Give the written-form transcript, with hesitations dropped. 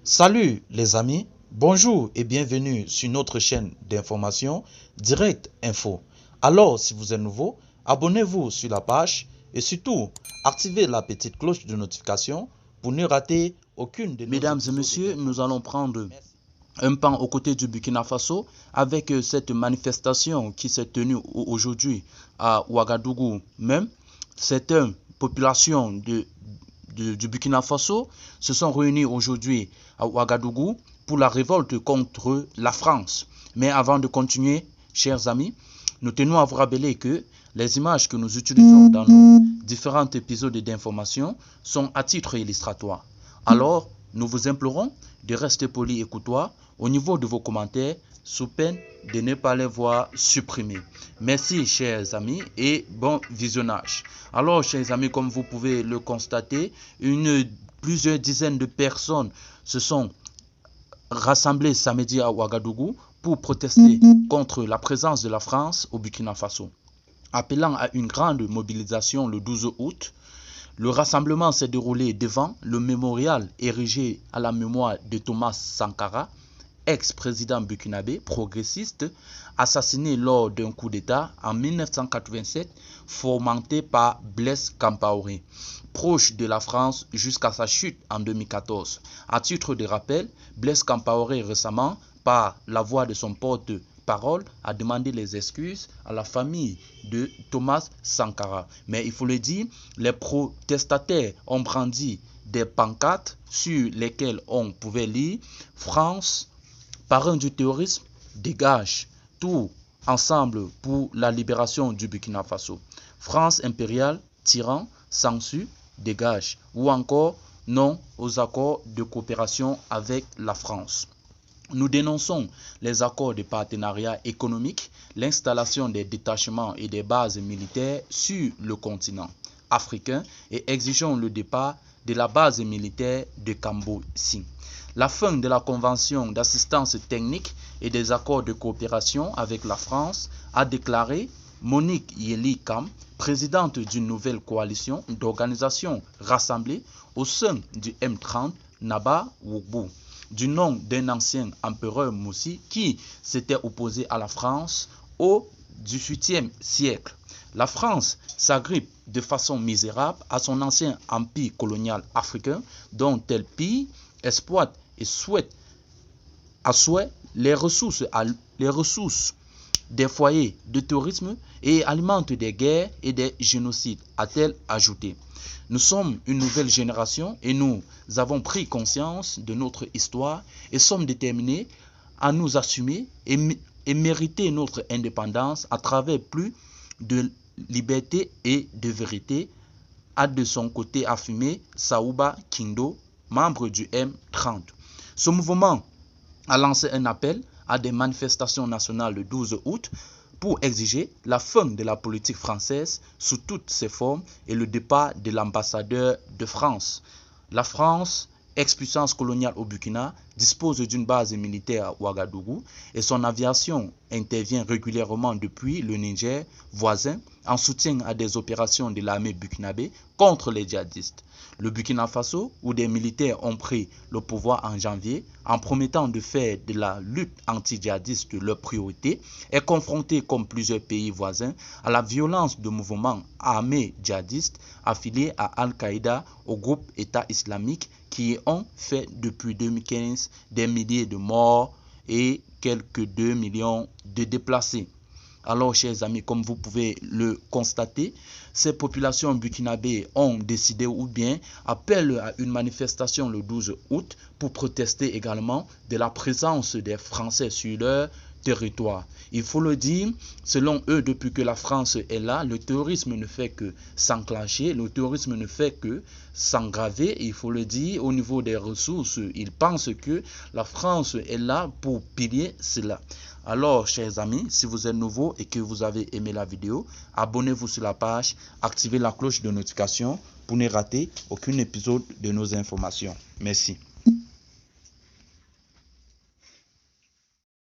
Salut les amis, bonjour et bienvenue sur notre chaîne d'information Direct Info. Alors si vous êtes nouveau, abonnez-vous sur la page et surtout activez la petite cloche de notification pour ne rater aucune de nos Mesdames et messieurs, nous allons prendre un pan aux côtés du Burkina Faso avec cette manifestation qui s'est tenue aujourd'hui à Ouagadougou même. Certaines populations du Burkina Faso se sont réunies aujourd'hui à Ouagadougou pour la révolte contre la France. Mais avant de continuer, chers amis, nous tenons à vous rappeler que les images que nous utilisons dans nos différents épisodes d'information sont à titre illustratoire. Alors, nous vous implorons de rester polis et courtois au niveau de vos commentaires, sous peine de ne pas les voir supprimés. Merci, chers amis, et bon visionnage. Alors, chers amis, comme vous pouvez le constater, plusieurs dizaines de personnes se sont rassemblées samedi à Ouagadougou pour protester contre la présence de la France au Burkina Faso. Appelant à une grande mobilisation le 12 août, le rassemblement s'est déroulé devant le mémorial érigé à la mémoire de Thomas Sankara, ex-président burkinabé progressiste, assassiné lors d'un coup d'État en 1987 fomenté par Blaise Compaoré, proche de la France jusqu'à sa chute en 2014. À titre de rappel, Blaise Compaoré récemment, par la voix de son porte-parole, a demandé les excuses à la famille de Thomas Sankara. Mais il faut le dire, les protestataires ont brandi des pancartes sur lesquelles on pouvait lire « France, parrain du terrorisme, dégage, tout ensemble pour la libération du Burkina Faso. France impériale, tyran, censure, dégage. » Ou encore non aux accords de coopération avec la France. Nous dénonçons les accords de partenariat économique, l'installation des détachements et des bases militaires sur le continent africain et exigeons le départ de la base militaire de Cambo-Sing. La fin de la convention d'assistance technique et des accords de coopération avec la France, a déclaré Monique Yeli Kam, présidente d'une nouvelle coalition d'organisations rassemblées au sein du M30 Naba Wogbu, du nom d'un ancien empereur Moussi qui s'était opposé à la France au XVIIIe siècle. La France s'agrippe de façon misérable à son ancien empire colonial africain dont elle pille, exploite et souhaite à souhait les ressources des foyers de tourisme et alimente des guerres et des génocides, a-t-elle ajouté. Nous sommes une nouvelle génération et nous avons pris conscience de notre histoire et sommes déterminés à nous assumer et mériter notre indépendance à travers plus de liberté et de vérité, a de son côté affirmé Saouba Kindo, membre du M30. Ce mouvement a lancé un appel à des manifestations nationales le 12 août pour exiger la fin de la politique française sous toutes ses formes et le départ de l'ambassadeur de France. La France, ex-puissance coloniale au Burkina, dispose d'une base militaire à Ouagadougou et son aviation intervient régulièrement depuis le Niger voisin en soutien à des opérations de l'armée burkinabé contre les djihadistes. Le Burkina Faso, où des militaires ont pris le pouvoir en janvier, en promettant de faire de la lutte anti-djihadiste leur priorité, est confronté, comme plusieurs pays voisins, à la violence de mouvements armés djihadistes affiliés à Al-Qaïda, au groupe État islamique, qui ont fait depuis 2015 des milliers de morts et quelques 2 millions de déplacés. Alors, chers amis, comme vous pouvez le constater, ces populations burkinabées ont décidé ou bien appellent à une manifestation le 12 août pour protester également de la présence des Français sur leur territoire. Il faut le dire, selon eux, depuis que la France est là, le terrorisme ne fait que s'enclencher, le terrorisme ne fait que s'aggraver. Il faut le dire, au niveau des ressources, ils pensent que la France est là pour piller cela. Alors, chers amis, si vous êtes nouveau et que vous avez aimé la vidéo, abonnez-vous sur la page, activez la cloche de notification pour ne rater aucun épisode de nos informations. Merci.